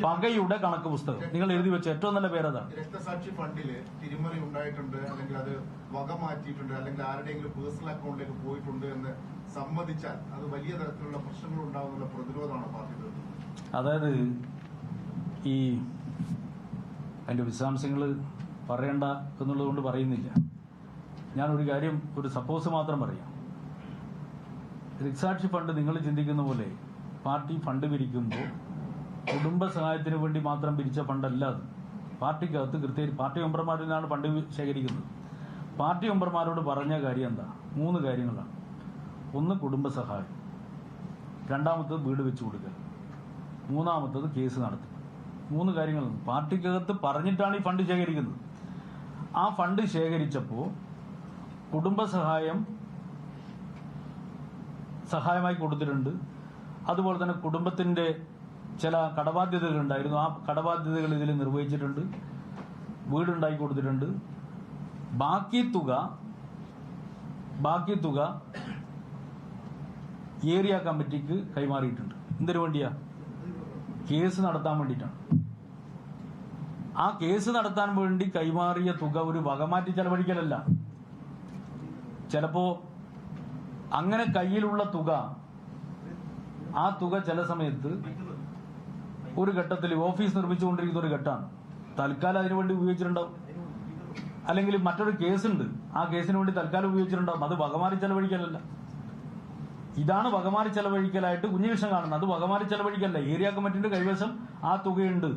പകയുടെ കണക്ക് പുസ്തകം നിങ്ങൾ എഴുതി വെച്ച ഏറ്റവും നല്ല പേരതാണ്. രക്തസാക്ഷി ഫണ്ടില് തിരിമറി ഉണ്ടായിട്ടുണ്ട്, അല്ലെങ്കിൽ അത് വക മാറ്റിയിട്ടുണ്ട്, അല്ലെങ്കിൽ ആരുടെയെങ്കിലും പേഴ്സണൽ അക്കൗണ്ടിലേക്ക് പോയിട്ടുണ്ട് എന്ന് സമ്മതിച്ചാൽ അത് വലിയ തരത്തിലുള്ള പ്രശ്നങ്ങൾ ഉണ്ടാകുന്ന പ്രതിരോധമാണ് പാർട്ടി. അതായത് ഈ അതിന്റെ വിശദാംശങ്ങൾ പറയണ്ട എന്നുള്ളതുകൊണ്ട് പറയുന്നില്ല. ഞാനൊരു കാര്യം, ഒരു സപ്പോസ് മാത്രം പറയാം. രക്തസാക്ഷി ഫണ്ട് നിങ്ങൾ ചിന്തിക്കുന്ന പോലെ പാർട്ടി ഫണ്ട് പിരിക്കുമ്പോൾ കുടുംബ സഹായത്തിന് വേണ്ടി മാത്രം പിരിച്ച ഫണ്ടല്ല അത്. പാർട്ടിക്കകത്ത് കൃത്യമായി പാർട്ടി മെമ്പർമാരിൽ നിന്നാണ് ഫണ്ട് ശേഖരിക്കുന്നത്. പാർട്ടി മെമ്പർമാരോട് പറഞ്ഞ കാര്യം എന്താ? 3 കാര്യങ്ങളാണ്. ഒന്ന് കുടുംബസഹായം, രണ്ടാമത്തത് വീട് വെച്ചു കൊടുക്കൽ, മൂന്നാമത്തത് കേസ് നടത്തുക. 3 കാര്യങ്ങളാണ് പാർട്ടിക്കകത്ത് പറഞ്ഞിട്ടാണ് ഈ ഫണ്ട് ശേഖരിക്കുന്നത്. ആ ഫണ്ട് ശേഖരിച്ചപ്പോൾ സഹായമായി കൊടുത്തിട്ടുണ്ട്. അതുപോലെ തന്നെ കുടുംബത്തിന്റെ ചില കടബാധ്യതകൾ ഉണ്ടായിരുന്നു, ആ കടബാധ്യതകൾ ഇതിൽ നിർവഹിച്ചിട്ടുണ്ട്. വീടുണ്ടാക്കി കൊടുത്തിട്ടുണ്ട്. ബാക്കി തുക ഏരിയ കമ്മിറ്റിക്ക് കൈമാറിയിട്ടുണ്ട്. എന്തിനു വേണ്ടിയാ? കേസ് നടത്താൻ വേണ്ടിയിട്ടാണ്. ആ കേസ് നടത്താൻ വേണ്ടി കൈമാറിയ തുക ഒരു വകമാറ്റി ചെലവഴിക്കലല്ല. ചിലപ്പോ അങ്ങനെ കയ്യിലുള്ള തുക, ആ തുക ചില സമയത്ത് ഒരു ഘട്ടത്തിൽ ഓഫീസ് നിർമ്മിച്ചുകൊണ്ടിരിക്കുന്ന ഒരു ഘട്ടമാണ്, തൽക്കാലം അതിനുവേണ്ടി ഉപയോഗിച്ചിട്ടുണ്ടാവും. അല്ലെങ്കിൽ മറ്റൊരു കേസുണ്ട്, ആ കേസിന് വേണ്ടി തൽക്കാലം ഉപയോഗിച്ചിട്ടുണ്ടാവും. അത് വകമാറി ചെലവഴിക്കലല്ല. ഇതാണ് വകമാറി ചെലവഴിക്കലായിട്ട് കുഞ്ഞികൃഷ്ണൻ കാണുന്നത്. അത് വകമാറി ചെലവഴിക്കലല്ല. ഏരിയ കമ്മിറ്റിന്റെ കൈവശം ആ തുകയുണ്ട്.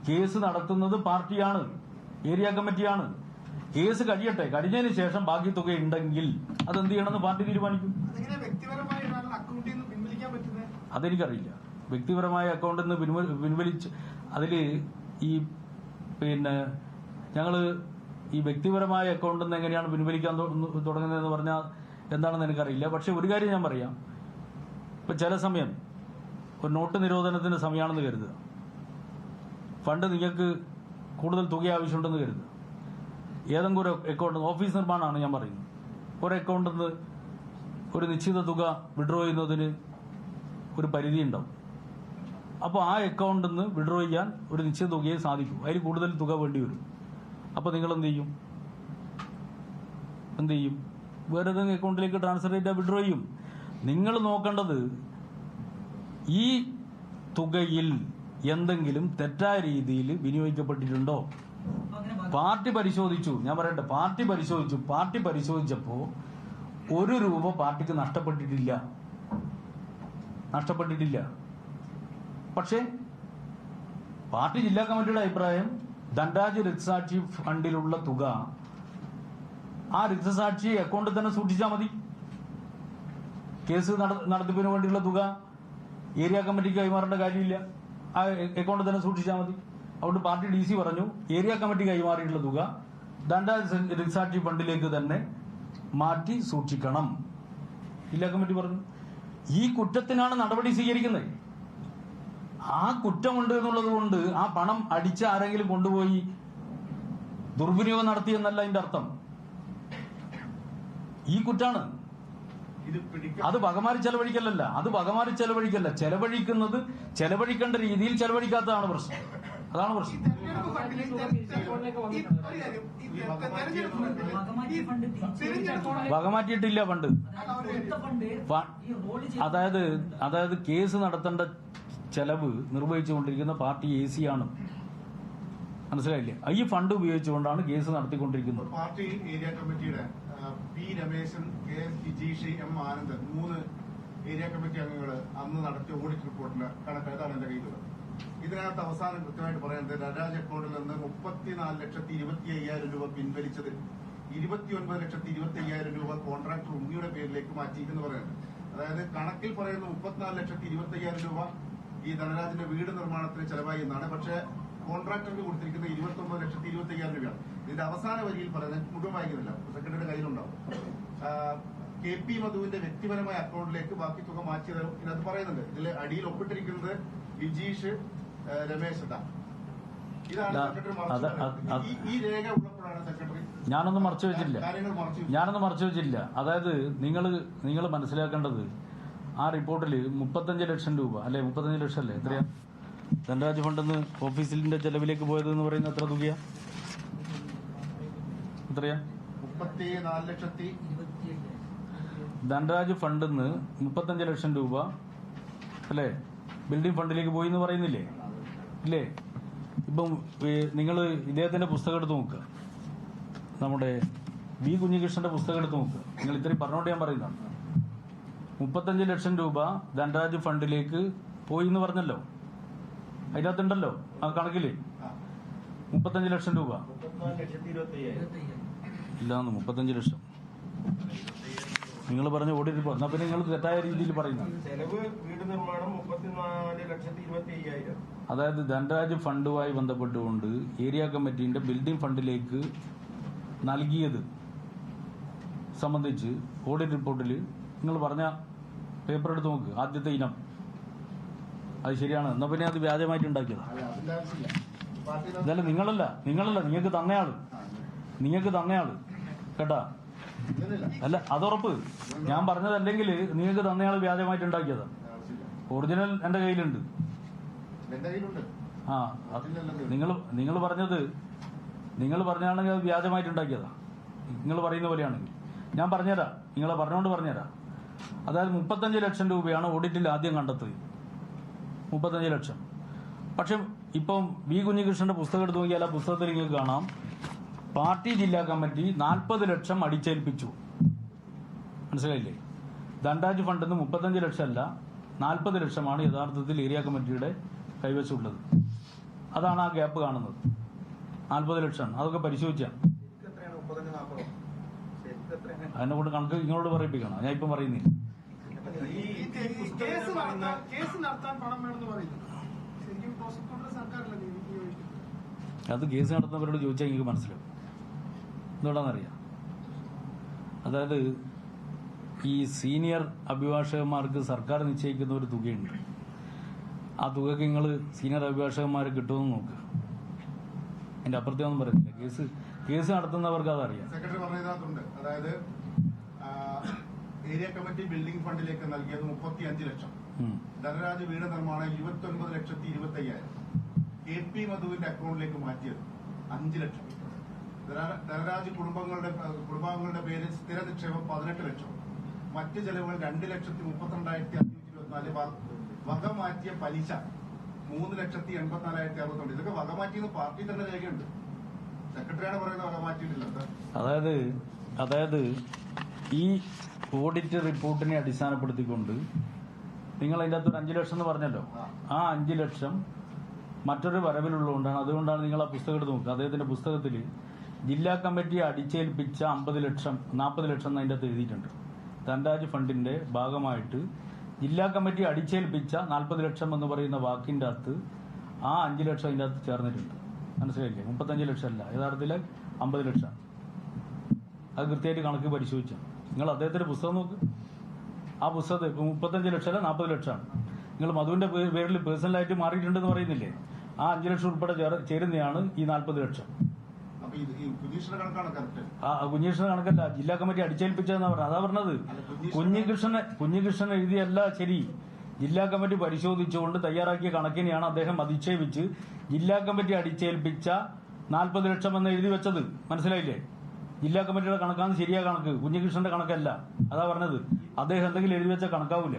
കേസ് നടത്തുന്നത് പാർട്ടിയാണ്, ഏരിയ കമ്മിറ്റിയാണ്. കേസ് കഴിയട്ടെ, കഴിഞ്ഞതിന് ശേഷം ബാക്കി തുക ഉണ്ടെങ്കിൽ അതെന്ത് ചെയ്യണമെന്ന് പാർട്ടി തീരുമാനിക്കും. അതെനിക്കറിയില്ല. വ്യക്തിപരമായ അക്കൗണ്ടിൽ നിന്ന് പിൻവലിച്ച് അതില് ഈ ഞങ്ങള് ഈ വ്യക്തിപരമായ അക്കൗണ്ടിൽ നിന്ന് എങ്ങനെയാണ് പിൻവലിക്കാൻ തുടങ്ങുന്നതെന്ന് പറഞ്ഞാൽ എന്താണെന്ന് എനിക്കറിയില്ല. പക്ഷെ ഒരു കാര്യം ഞാൻ പറയാം. ഇപ്പൊ ചില സമയം ഒരു നോട്ട് നിരോധനത്തിന്റെ സമയമാണെന്ന് കരുതുക, ഫണ്ട് നിങ്ങൾക്ക് കൂടുതൽ തുക ആവശ്യമുണ്ടെന്ന് കരുതുക. ഏതെങ്കിലും ഒരു അക്കൗണ്ട്, ഓഫീസ് നിർമ്മാണമാണ് ഞാൻ പറയുന്നത്, ഒരു അക്കൗണ്ടിൽ നിന്ന് ഒരു നിശ്ചിത തുക വിഡ്രോ ചെയ്യുന്നതിന് ഒരു പരിധി ഉണ്ടാവും. അപ്പോൾ ആ അക്കൗണ്ടിൽ നിന്ന് വിഡ്രോ ചെയ്യാൻ ഒരു നിശ്ചിത തുകയെ സാധിക്കും. അതിൽ കൂടുതൽ തുക വേണ്ടി വരും. അപ്പോൾ നിങ്ങൾ എന്ത് ചെയ്യും? വേറെ ഏതെങ്കിലും അക്കൗണ്ടിലേക്ക് ട്രാൻസ്ഫർ ചെയ്താൽ വിഡ്രോ ചെയ്യും. നിങ്ങൾ നോക്കേണ്ടത് ഈ തുകയിൽ എന്തെങ്കിലും തെറ്റായ രീതിയിൽ വിനിയോഗിക്കപ്പെട്ടിട്ടുണ്ടോ? പാർട്ടി പരിശോധിച്ചു. ഞാൻ പറയട്ടെ, പാർട്ടി പരിശോധിച്ചപ്പോ 1 രൂപ പാർട്ടിക്ക് നഷ്ടപ്പെട്ടിട്ടില്ല. പക്ഷേ പാർട്ടി ജില്ലാ കമ്മിറ്റിയുടെ അഭിപ്രായം, ധനരാജ് രക്തസാക്ഷി ഫണ്ടിലുള്ള തുക ആ രക്തസാക്ഷി അക്കൗണ്ടിൽ തന്നെ സൂക്ഷിച്ചാൽ മതി. കേസ് നടത്തിപ്പിന് വേണ്ടിയുള്ള തുക ഏരിയ കമ്മിറ്റിക്ക് കൈമാറേണ്ട കാര്യമില്ല, ആ അക്കൗണ്ടിൽ തന്നെ സൂക്ഷിച്ചാൽ മതി. അതുകൊണ്ട് പാർട്ടി DC പറഞ്ഞു, ഏരിയ കമ്മിറ്റി കൈമാറിയിട്ടുള്ള തുക ധനരാജ് രക്തസാക്ഷി ഫണ്ടിലേക്ക് തന്നെ മാറ്റി സൂക്ഷിക്കണം. ജില്ലാ കമ്മിറ്റി പറഞ്ഞു. ഈ കുറ്റത്തിനാണ് നടപടി സ്വീകരിക്കുന്നത്. ആ കുറ്റമുണ്ട് എന്നുള്ളത് കൊണ്ട് ആ പണം അടിച്ച ആരെങ്കിലും കൊണ്ടുപോയി ദുർവിനിയോഗം നടത്തിയെന്നല്ല അതിന്റെ അർത്ഥം. ഈ കുറ്റാണ്. അത് വകമാറി ചെലവഴിക്കലല്ല. ചെലവഴിക്കേണ്ട രീതിയിൽ ചെലവഴിക്കാത്തതാണ് പ്രശ്നം. അതാണ് പ്രശ്നം. വകമാറ്റിയിട്ടില്ല ഫണ്ട്. അതായത് കേസ് നടത്തേണ്ട ചെലവ് നിർവഹിച്ചുകൊണ്ടിരിക്കുന്ന പാർട്ടി AC ആണ്. മനസ്സിലായില്ലേ? ഈ ഫണ്ട് ഉപയോഗിച്ചുകൊണ്ടാണ് കേസ് നടത്തിക്കൊണ്ടിരിക്കുന്നത്. പാർട്ടി ഏരിയ കമ്മിറ്റിയുടെ P. Rameshan, K. Jijeesh, M. Anandan 3 area committee അംഗങ്ങൾ അന്ന് നടത്തിയ ഓഡിറ്റ് റിപ്പോർട്ടിലെ കണക്ക് ഏതാണ് എന്റെ കയ്യിലുള്ളത്. ഇതിനകത്ത് അവസാനം കൃത്യമായിട്ട് പറയുന്നത്, ധനരാജ് അക്കൗണ്ടിൽ നിന്ന് 34,25,000 രൂപ പിൻവലിച്ചതിൽ 29,25,000 രൂപ കോൺട്രാക്ടർ ഉണ്ണിയുടെ പേരിലേക്ക് മാറ്റി എന്ന് പറയുന്നത്. അതായത് കണക്കിൽ പറയുന്ന 34,25,000 രൂപ ഈ ധനരാജിന്റെ വീട് നിർമ്മാണത്തിന് ചെലവായി എന്നാണ്. പക്ഷേ കോൺട്രാക്ടർക്ക് കൊടുത്തിരിക്കുന്നത് 29,25,000 രൂപയാണ്. ഇതിന്റെ അവസാന വരിയിൽ പറയുന്നത് മുഴുവൻ വായിക്കുന്നില്ല, സെക്രട്ടറിയുടെ കയ്യിലുണ്ടാവും. KP മധുവിന്റെ വ്യക്തിപരമായ അക്കൗണ്ടിലേക്ക് ബാക്കി തുക മാറ്റിയത് ഇതിനകത്ത് പറയുന്നുണ്ട്. ഇതിൽ അടിയിൽ ഒപ്പിട്ടിരിക്കുന്നത് വിജീഷ് രമേശ്. ഇതാണ് സെക്രട്ടറി. ഈ രേഖ ഉള്ളപ്പോഴാണ് സെക്രട്ടറി ഞാനൊന്നും മറച്ചു വെച്ചില്ല. അതായത് നിങ്ങൾ മനസ്സിലാക്കേണ്ടത്, ആ റിപ്പോർട്ടിൽ 35 ലക്ഷം രൂപ അല്ലെ, 35 ലക്ഷം അല്ലേ, എത്രയാ ധനരാജ് ഫണ്ടെന്ന് ഓഫീസിന്റെ ചെലവിലേക്ക് പോയത് എന്ന് പറയുന്നത് എത്ര തുകയാ? എത്രയാ? 34 ലക്ഷത്തി ധനരാജ് ഫണ്ടെന്ന് 35 ലക്ഷം രൂപ അല്ലേ ബിൽഡിംഗ് ഫണ്ടിലേക്ക് പോയി എന്ന് പറയുന്നില്ലേ? ഇല്ലേ? ഇപ്പം നിങ്ങൾ ഇദ്ദേഹത്തിന്റെ പുസ്തകം എടുത്ത് നോക്കുക, നമ്മുടെ വി കുഞ്ഞികൃഷ്ണന്റെ പുസ്തകം എടുത്ത് നോക്കുക. നിങ്ങൾ ഇത്രയും പറഞ്ഞുകൊണ്ട് ഞാൻ പറയുന്നതാണ്. 35 ലക്ഷം രൂപ ധനരാജ് ഫണ്ടിലേക്ക് പോയി എന്ന് പറഞ്ഞല്ലോ, അതിനകത്തുണ്ടല്ലോ ആ കണക്കില് 35 ലക്ഷം രൂപ ഇല്ലാന്ന്. 35 ലക്ഷം നിങ്ങൾ പറഞ്ഞ ഓഡിറ്റ് റിപ്പോർട്ട്. എന്നാ പിന്നെ നിങ്ങൾ തെറ്റായ രീതിയിൽ പറയുന്നത്. ചെലവ് വീട് നിർമ്മാണം 34,25,000. അതായത് ധനരാജ് ഫണ്ടുമായി ബന്ധപ്പെട്ടുകൊണ്ട് ഏരിയ കമ്മിറ്റിന്റെ ബിൽഡിംഗ് ഫണ്ടിലേക്ക് നൽകിയത് സംബന്ധിച്ച് ഓഡിറ്റ് റിപ്പോർട്ടിൽ നിങ്ങൾ പറഞ്ഞ പേപ്പർ എടുത്ത് നോക്ക്. ആദ്യത്തെ ഇനം അത് ശരിയാണ്. എന്നാ പിന്നെ അത് വ്യാജമായിട്ട് ഉണ്ടാക്കിയത്. ഇതല്ല നിങ്ങളല്ല നിങ്ങൾക്ക് തന്നയാള് കേട്ടാ. അല്ല അതുറപ്പ്. ഞാൻ പറഞ്ഞതല്ലെങ്കിൽ നിങ്ങൾക്ക് തന്നയാള് വ്യാജമായിട്ട് ഉണ്ടാക്കിയതാ. ഒറിജിനൽ എന്റെ കയ്യിലുണ്ട്. ആ നിങ്ങൾ പറഞ്ഞാണെങ്കിൽ അത് വ്യാജമായിട്ട് ഉണ്ടാക്കിയതാ. നിങ്ങൾ പറയുന്ന പോലെയാണെങ്കിൽ ഞാൻ പറഞ്ഞുതരാം. നിങ്ങളെ പറഞ്ഞുകൊണ്ട് പറഞ്ഞുതരാം. അതായത് 35 ലക്ഷം രൂപയാണ് ഓഡിറ്റിൽ ആദ്യം കണ്ടെത്തുക. 35 ലക്ഷം. പക്ഷെ ഇപ്പം വി കുഞ്ഞികൃഷ്ണന്റെ പുസ്തകം എടുത്ത് നോക്കിയാൽ ആ പുസ്തകത്തിൽ നിങ്ങൾക്ക് കാണാം പാർട്ടി ജില്ലാ കമ്മിറ്റി 40 ലക്ഷം അടിച്ചേൽപ്പിച്ചു. മനസ്സിലായില്ലേ? ധനരാജ് ഫണ്ടിൽ നിന്ന് 35 ലക്ഷം അല്ല 40 ലക്ഷമാണ് യഥാർത്ഥത്തിൽ ഏരിയ കമ്മിറ്റിയുടെ കൈവശമുള്ളത്. അതാണ് ആ ഗ്യാപ്പ് കാണുന്നത്. 40 ലക്ഷമാണ്. അതൊക്കെ പരിശോധിച്ചാൽ അതിനെ കൊണ്ട് കണക്ക് നിങ്ങളോട് പറയിപ്പിക്കണം. ഞാൻ ഇപ്പം പറയുന്നില്ല. അത് കേസ് നടത്തുന്നവരോട് ചോദിച്ചാൽ നിങ്ങൾക്ക് മനസ്സിലാവും. എന്തുകൊണ്ടാണെന്നറിയാം. അതായത് ഈ സീനിയർ അഭിഭാഷകന്മാർക്ക് സർക്കാർ നിശ്ചയിക്കുന്ന ഒരു തുകയുണ്ട്. ആ തുകയ്ക്ക് നിങ്ങൾ സീനിയർ അഭിഭാഷകന്മാർ കിട്ടുമെന്ന് നോക്കുക. അതിന്റെ അപ്പുറത്തൊന്നും പറയുന്നില്ല. കേസ് നടത്തുന്നവർക്ക് അതറിയാം. സെക്രട്ടറി പറഞ്ഞതിനകത്തുണ്ട്. അതായത് ഏരിയ കമ്മിറ്റി ബിൽഡിംഗ് ഫണ്ടിലേക്ക് നൽകിയത് 35 ലക്ഷം. ധനരാജ് വീട് നിർമ്മാണം 29,25,000. KP മധുവിന്റെ അക്കൗണ്ടിലേക്ക് മാറ്റിയത് 5 ലക്ഷം. ധനരാജ് കുടുംബാംഗങ്ങളുടെ പേരിൽ സ്ഥിര നിക്ഷേപം 18 ലക്ഷം. മറ്റ് ചെലവുകൾ 2,32,524. വക മാറ്റിയ പലിശ 3,84,062. ഇതൊക്കെ വക മാറ്റിയെന്ന് പാർട്ടി തന്നെ രേഖയുണ്ട്. സെക്രട്ടറിയാണ് പറയുന്നത് വക മാറ്റിയിട്ടില്ല. അതായത് ഈ ഓഡിറ്റ് റിപ്പോർട്ടിനെ അടിസ്ഥാനപ്പെടുത്തിക്കൊണ്ട് നിങ്ങൾ അതിൻ്റെ അകത്തൊരു 5 ലക്ഷം എന്ന് പറഞ്ഞല്ലോ. ആ 5 ലക്ഷം മറ്റൊരു വരവിലുള്ളതുകൊണ്ടാണ്. അതുകൊണ്ടാണ് നിങ്ങൾ ആ പുസ്തകം എടുത്ത് നോക്കുക. അദ്ദേഹത്തിന്റെ പുസ്തകത്തിൽ ജില്ലാ കമ്മിറ്റി അടിച്ചേൽപ്പിച്ച 50 ലക്ഷം 40 ലക്ഷം എന്ന് അതിൻ്റെ അകത്ത് എഴുതിയിട്ടുണ്ട്. ധനരാജ് ഫണ്ടിന്റെ ഭാഗമായിട്ട് ജില്ലാ കമ്മിറ്റി അടിച്ചേൽപ്പിച്ച 40 ലക്ഷം എന്ന് പറയുന്ന വാക്കിന്റെ അകത്ത് ആ 5 ലക്ഷം അതിൻ്റെ അകത്ത് ചേർന്നിട്ടുണ്ട്. മനസ്സിലായില്ലേ? 35 ലക്ഷം അല്ല, യഥാർത്ഥത്തിൽ 50 ലക്ഷം. അത് കൃത്യമായിട്ട് കണക്ക് പരിശോധിച്ചാൽ നിങ്ങൾ അദ്ദേഹത്തിന്റെ പുസ്തകം നോക്ക്. ആ പുസ്തകത്തിൽ 35 ലക്ഷം അല്ല 40 ലക്ഷമാണ്. നിങ്ങൾ മധുവിന്റെ പേരിൽ പേഴ്സണലായിട്ട് മാറിയിട്ടുണ്ടെന്ന് പറയുന്നില്ലേ? ആ 5 ലക്ഷം ഉൾപ്പെടെ ചേരുന്നതാണ് ഈ 40 ലക്ഷം. ആ കുഞ്ഞികൃഷ്ണൻ കണക്കല്ല, ജില്ലാ കമ്മിറ്റി അടിച്ചേൽപ്പിച്ചതെന്നാ പറഞ്ഞത്. അതാ പറഞ്ഞത്. കുഞ്ഞികൃഷ്ണൻ എഴുതിയല്ല ശരി. ജില്ലാ കമ്മിറ്റി പരിശോധിച്ചുകൊണ്ട് തയ്യാറാക്കിയ കണക്കിനെയാണ് അദ്ദേഹം അധിക്ഷേപിച്ച് ജില്ലാ കമ്മിറ്റി അടിച്ചേൽപ്പിച്ച 40 ലക്ഷം എന്ന് എഴുതി വെച്ചത്. മനസ്സിലായില്ലേ? ജില്ലാ കമ്മിറ്റിയുടെ കണക്കാണ് ശരിയാ കണക്ക്, കുഞ്ഞികൃഷ്ണന്റെ കണക്കല്ല. അതാ പറഞ്ഞത്. അദ്ദേഹം എന്തെങ്കിലും എഴുതി വെച്ച കണക്കാവൂല.